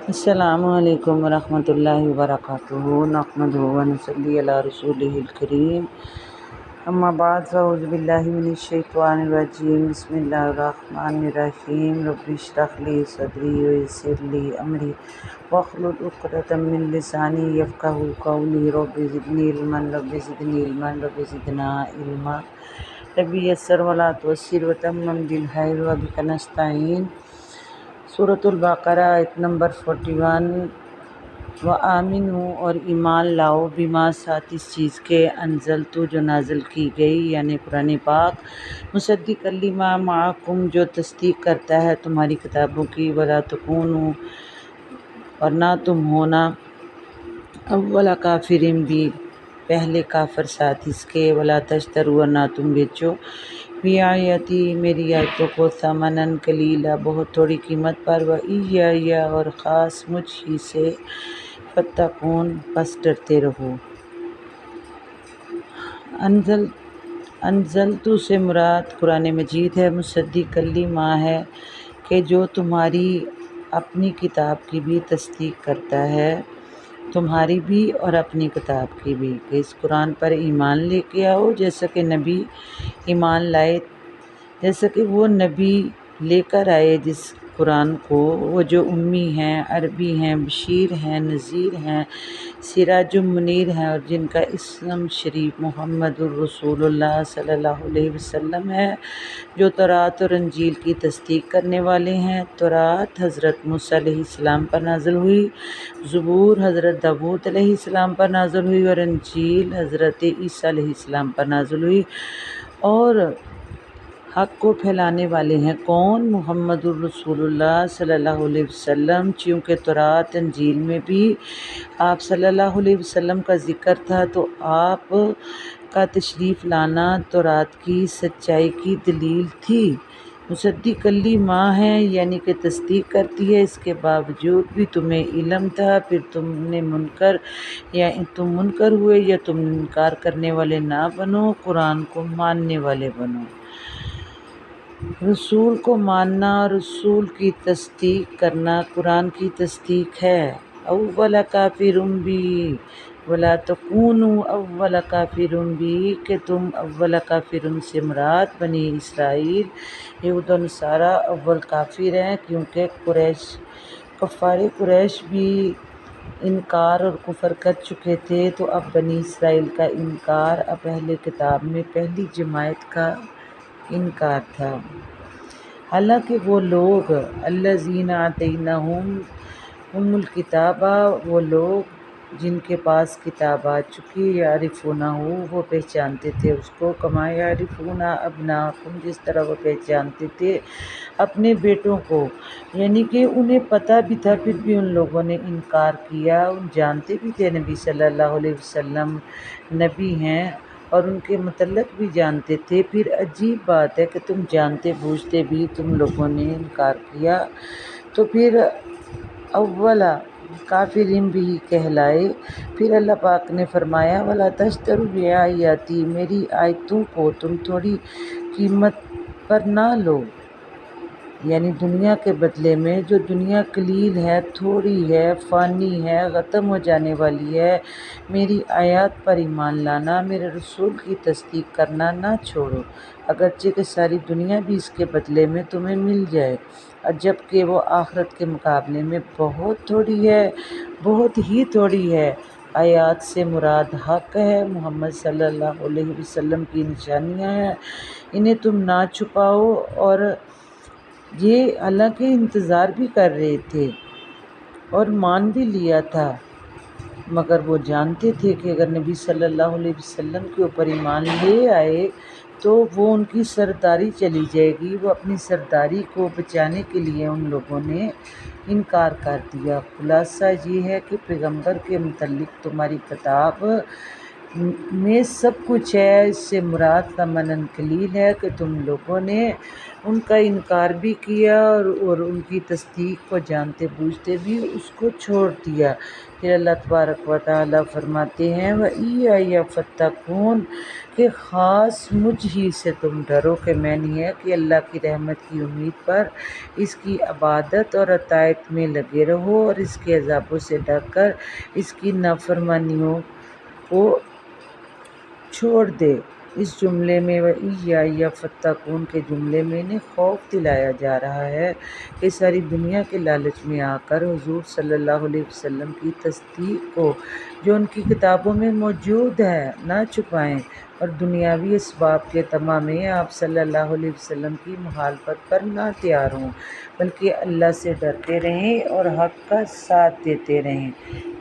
السلام علیکم ورحمۃ اللہ وبرکاتہ نحمدہ ونصلی علی رسولہ الکریم اما بعد فاعوذ باللہ من الشیطان الرجیم بسم اللہ الرحمن الرحیم رب اشرح لی صدری ویسر لی امری واحلل عقدۃ من لسانی یفقہوا قولی رب زدنی علما رب زدنی علما رب زدنا علما رب یسر ولا تعسر وتمم بالخیر وبک نستعین۔ سورۃ البقرہ آیت نمبر 41۔ وآمنوا اور ایمان لاؤ بما ساتھ اس چیز کے انزلتو جو نازل کی گئی یعنی قرآن پاک، مصدق لما معکم جو تصدیق کرتا ہے تمہاری کتابوں کی، ولا تکونوا اور نہ تم ہونا اول کافرین بھی پہلے کافر ساتھ اس کے، ولا تشتروا اور نہ تم بیچو بیآیاتی میری آیتوں کو ثمناً قلیلا بہت تھوڑی قیمت پر، وإیایا اور خاص مجھ ہی سے، فاتقون پس ڈرتے رہو۔ انزلتو سے مراد قرآن مجید ہے، مصدق لما ہے کہ جو تمہاری اپنی کتاب کی بھی تصدیق کرتا ہے، تمہاری بھی اور اپنی کتاب کی بھی، کہ اس قرآن پر ایمان لے کے آؤ جیسا کہ نبی ایمان لائے، جیسا کہ وہ نبی لے کر آئے جس قرآن کو، وہ جو امی ہیں، عربی ہیں، بشیر ہیں، نذیر ہیں، سراج منیر ہیں، اور جن کا اسم شریف محمد الرسول اللہ صلی اللہ علیہ وسلم ہے، جو تورات اور انجیل کی تصدیق کرنے والے ہیں۔ تورات حضرت موسیٰ علیہ السلام پر نازل ہوئی، زبور حضرت داؤد علیہ السلام پر نازل ہوئی، اور انجیل حضرت عیسیٰ علیہ السلام پر نازل ہوئی، اور حق کو پھیلانے والے ہیں کون؟ محمد الرسول اللہ صلی اللہ علیہ وسلم۔ چونکہ تورات انجیل میں بھی آپ صلی اللہ علیہ وسلم کا ذکر تھا، تو آپ کا تشریف لانا تورات کی سچائی کی دلیل تھی۔ مصدق لما ہے یعنی کہ تصدیق کرتی ہے، اس کے باوجود بھی تمہیں علم تھا، پھر تم منکر ہوئے یا تم انکار کرنے والے نہ بنو، قرآن کو ماننے والے بنو۔ رسول کو ماننا، رسول کی تصدیق کرنا قرآن کی تصدیق ہے۔ اول کافر بھی، ولا تکونوا اول کافر بھی کہ تم اول کافر سے مراد بنی اسرائیل یہود و نصارہ اول کافر ہیں، کیونکہ کفار قریش بھی انکار اور کفر کر چکے تھے، تو اب بنی اسرائیل کا انکار اب اہل کتاب میں پہلی جماعت کا انکار تھا۔ حالانکہ وہ لوگ الذین آتیناہم الکتاب، وہ لوگ جن کے پاس کتاب آ چکی، یعرفونہ وہ پہچانتے تھے اس کو، کما یعرفون ابناءہم جس طرح وہ پہچانتے تھے اپنے بیٹوں کو، یعنی کہ انہیں پتہ بھی تھا پھر بھی ان لوگوں نے انکار کیا۔ جانتے بھی تھے نبی صلی اللہ علیہ وسلم نبی ہیں اور ان کے متعلق بھی جانتے تھے، پھر عجیب بات ہے کہ تم جانتے بوجھتے بھی تم لوگوں نے انکار کیا، تو پھر اولا کافرین بھی کہلائے۔ پھر اللہ پاک نے فرمایا وَلَا تَشْتَرُوا بِآیَاتِی میری آیتوں کو تم تھوڑی قیمت پر نہ لو، یعنی دنیا کے بدلے میں، جو دنیا قلیل ہے، تھوڑی ہے، فانی ہے، ختم ہو جانے والی ہے۔ میری آیات پر ایمان لانا، میرے رسول کی تصدیق کرنا نہ چھوڑو، اگرچہ کہ ساری دنیا بھی اس کے بدلے میں تمہیں مل جائے، اور جبکہ وہ آخرت کے مقابلے میں بہت تھوڑی ہے، بہت ہی تھوڑی ہے۔ آیات سے مراد حق ہے، محمد صلی اللہ علیہ وسلم کی نشانیاں ہیں، انہیں تم نہ چھپاؤ۔ اور یہ حالانکہ انتظار بھی کر رہے تھے اور مان بھی لیا تھا، مگر وہ جانتے تھے کہ اگر نبی صلی اللہ علیہ وسلم کے اوپر ایمان لے آئے تو وہ ان کی سرداری چلی جائے گی، وہ اپنی سرداری کو بچانے کے لیے ان لوگوں نے انکار کر دیا۔ خلاصہ یہ ہے کہ پیغمبر کے متعلق تمہاری کتاب میں سب کچھ ہے، اس سے مراد ثمن قلیل ہے کہ تم لوگوں نے ان کا انکار بھی کیا اور ان کی تصدیق کو جانتے بوجھتے بھی اس کو چھوڑ دیا۔ پھر اللہ تبارک و تعالیٰ فرماتے ہیں وَإِيَّیَّ فَاتَّقُونِ کہ خاص مجھ ہی سے تم ڈرو، کہ میں نہیں ہے کہ اللہ کی رحمت کی امید پر اس کی عبادت اور اطاعت میں لگے رہو اور اس کے عذابوں سے ڈر کر اس کی نافرمانیوں کو چھوڑ دے۔ اس جملے میں وَإِيَّیَّ فَاتَّقُونِ کے جملے میں انہیں خوف دلایا جا رہا ہے کہ ساری دنیا کے لالچ میں آ کر حضور صلی اللہ علیہ وسلم کی تصدیق کو جو ان کی کتابوں میں موجود ہے نہ چھپائیں، اور دنیاوی اسباب کے تمام میں آپ صلی اللہ علیہ وسلم کی مخالفت پر نہ تیار ہوں، بلکہ اللہ سے ڈرتے رہیں اور حق کا ساتھ دیتے رہیں۔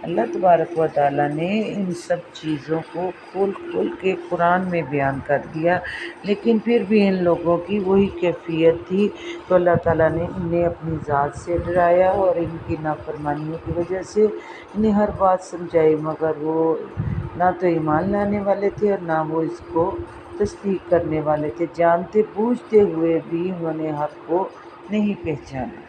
اللہ تبارک و تعالیٰ نے ان سب چیزوں کو کھول کھول کے قرآن میں بیان کر دیا، لیکن پھر بھی ان لوگوں کی وہی کیفیت تھی، تو اللہ تعالیٰ نے انہیں اپنی ذات سے ڈرایا اور ان کی نافرمانیوں کی وجہ سے انہیں ہر بات سمجھائی، مگر وہ نہ تو ایمان لانے والے تھے اور نہ وہ اس کو تصدیق کرنے والے تھے، جانتے بوجھتے ہوئے بھی انہوں نے حق کو نہیں پہچانا۔